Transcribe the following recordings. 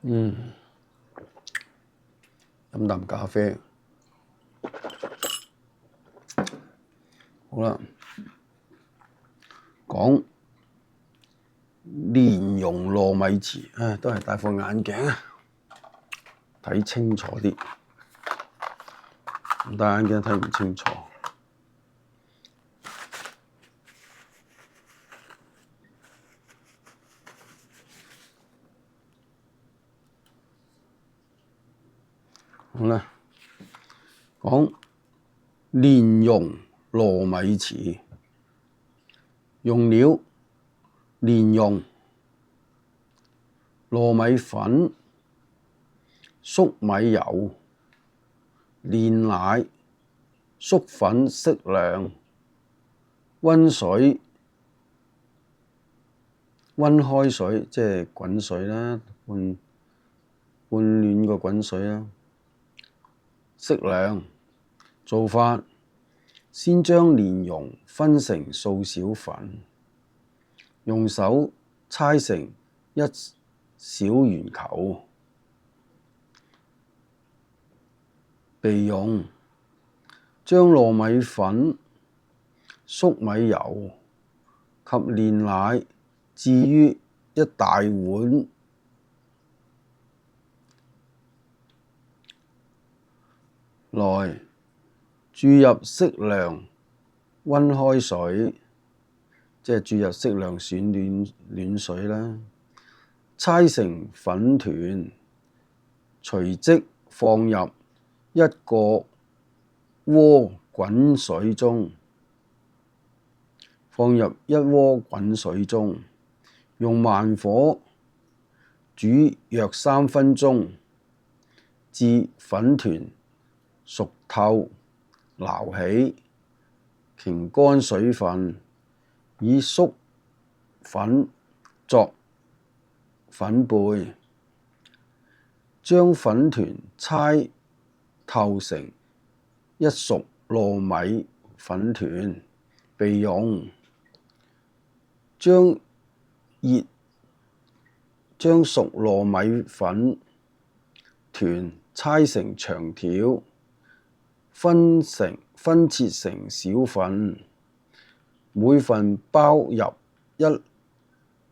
飲啖咖啡。好啦，講蓮蓉糯米糍，都係戴副眼鏡睇清楚啲，唔戴眼鏡睇唔清楚。好啦，講蓮蓉糯米糍，用料蓮蓉、糯米粉、粟米油、煉奶、粟粉適量、溫開水即係滾水啦，半暖個滾水啦，適量。做法：先將蓮蓉分成數小份，用手搓成一小圓球，備用。將糯米粉、粟米油及煉奶置於一大碗內，注入適量溫開水，即係注入適量選暖水啦。搓成粉團，隨即放入一個鍋滾水中，用慢火煮約3分鐘，至粉團熟透撈起，擎乾水分，以粟粉作粉貝，將粉團搓透成一熟糯米粉團，備用。將熟糯米粉團搓成長條，分切成小份，每份包入一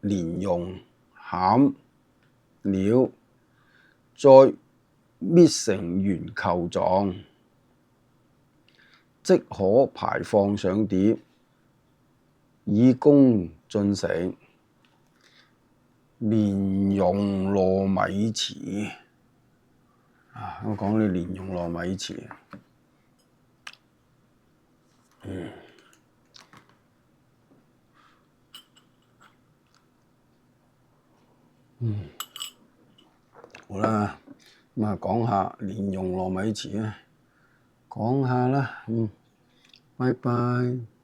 蓮蓉餡料，再搣成圓球狀，即可排放上碟，以供進食。蓮蓉糯米糍我講你蓮蓉糯米糍。好啦，咁啊講下蓮蓉糯米糍啊，講下啦，拜拜。